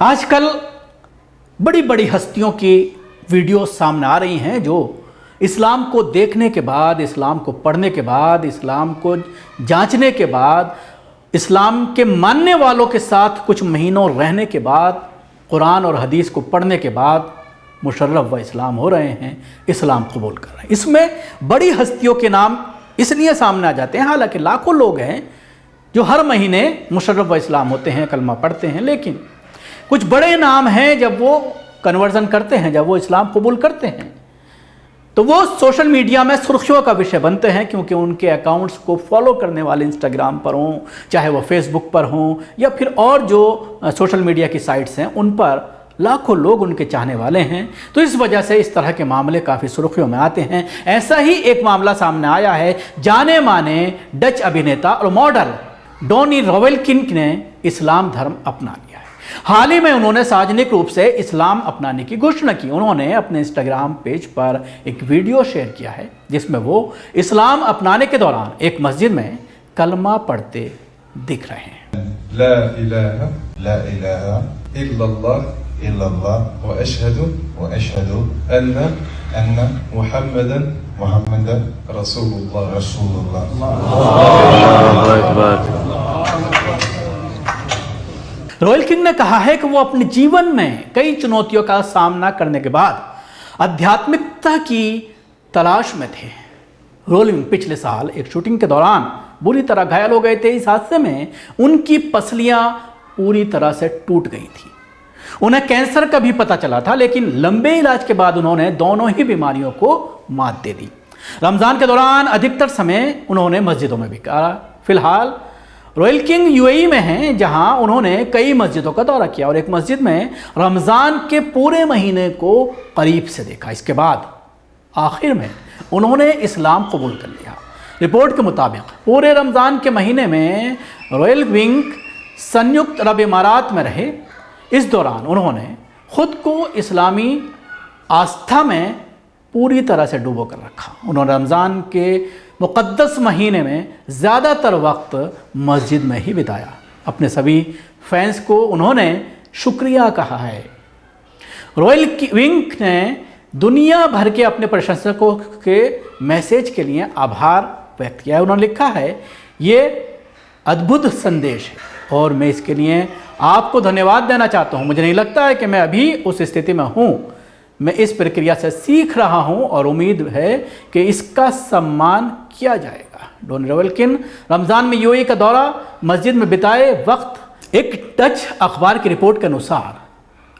आजकल बड़ी बड़ी हस्तियों की वीडियो सामने आ रही हैं जो इस्लाम को देखने के बाद, इस्लाम को पढ़ने के बाद, इस्लाम को जांचने के बाद, इस्लाम के मानने वालों के साथ कुछ महीनों रहने के बाद, कुरान और हदीस को पढ़ने के बाद मुशर्रफ व इस्लाम हो रहे हैं, इस्लाम कबूल कर रहे हैं। इसमें बड़ी हस्तियों के नाम इसलिए सामने आ जाते हैं, हालांकि लाखों लोग हैं जो हर महीने मुशर्रफ व इस्लाम होते हैं, कलमा पढ़ते हैं, लेकिन कुछ बड़े नाम हैं जब वो कन्वर्जन करते हैं, जब वो इस्लाम कबूल करते हैं तो वो सोशल मीडिया में सुर्खियों का विषय बनते हैं, क्योंकि उनके अकाउंट्स को फॉलो करने वाले इंस्टाग्राम पर हों, चाहे वो फेसबुक पर हों या फिर और जो सोशल मीडिया की साइट्स हैं उन पर लाखों लोग उनके चाहने वाले हैं। तो इस वजह से इस तरह के मामले काफ़ी सुर्खियों में आते हैं। ऐसा ही एक मामला सामने आया है। जाने माने डच अभिनेता और मॉडल डोनी रॉवेलकिन ने इस्लाम धर्म अपना लिया है। हाल ही में उन्होंने सार्वजनिक रूप से इस्लाम अपनाने की घोषणा की। उन्होंने अपने इंस्टाग्राम पेज पर एक वीडियो शेयर किया है जिसमें वो इस्लाम अपनाने के दौरान एक मस्जिद में कलमा पढ़ते दिख रहे हैं। ला इलाहा इल्लल्लाह व अशहदु अन्ना मुहम्मदन रसूलुल्लाह। रॉवेलकिन ने कहा है कि वो अपने जीवन में कई चुनौतियों का सामना करने के बाद आध्यात्मिकता की तलाश में थे। रॉवेलकिन पिछले साल एक शूटिंग के दौरान बुरी तरह घायल हो गए थे। इस हादसे में उनकी पसलियां पूरी तरह से टूट गई थी। उन्हें कैंसर का भी पता चला था, लेकिन लंबे इलाज के बाद उन्होंने दोनों ही बीमारियों को मात दे दी। रमज़ान के दौरान अधिकतर समय उन्होंने मस्जिदों में बिताया। फिलहाल रॉवेलकिन यूएई में हैं, जहां उन्होंने कई मस्जिदों का दौरा किया और एक मस्जिद में रमज़ान के पूरे महीने को करीब से देखा। इसके बाद आखिर में उन्होंने इस्लाम कबूल कर लिया। रिपोर्ट के मुताबिक पूरे रमज़ान के महीने में रॉवेलकिन संयुक्त अरब इमारात में रहे। इस दौरान उन्होंने खुद को इस्लामी आस्था में पूरी तरह से डुबो कर रखा। उन्होंने रमज़ान के मुक़द्दस महीने में ज़्यादातर वक्त मस्जिद में ही बिताया। अपने सभी फैंस को उन्होंने शुक्रिया कहा है। रॉवेलकिन ने दुनिया भर के अपने प्रशंसकों के मैसेज के लिए आभार व्यक्त किया है। उन्होंने लिखा है, ये अद्भुत संदेश है और मैं इसके लिए आपको धन्यवाद देना चाहता हूँ। मुझे नहीं लगता है कि मैं अभी उस स्थिति में हूँ। मैं इस प्रक्रिया से सीख रहा हूँ और उम्मीद है कि इसका सम्मान किया जाएगा। डोनी रॉवेलकिन रमज़ान में यूएई का दौरा मस्जिद में बिताए वक्त एक डच अखबार की रिपोर्ट के अनुसार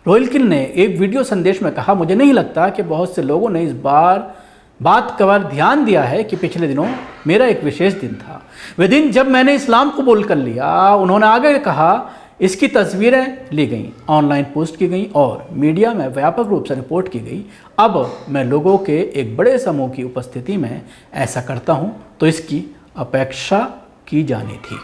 रॉवेलकिन ने एक वीडियो संदेश में कहा, मुझे नहीं लगता कि बहुत से लोगों ने इस बात पर ध्यान दिया है कि पिछले दिनों मेरा एक विशेष दिन था, वह दिन जब मैंने इस्लाम कबूल कर लिया। उन्होंने आगे कहा, इसकी तस्वीरें ली गई, ऑनलाइन पोस्ट की गई और मीडिया में व्यापक रूप से रिपोर्ट की गई। अब मैं लोगों के एक बड़े समूह की उपस्थिति में ऐसा करता हूं, तो इसकी अपेक्षा की जानी थी।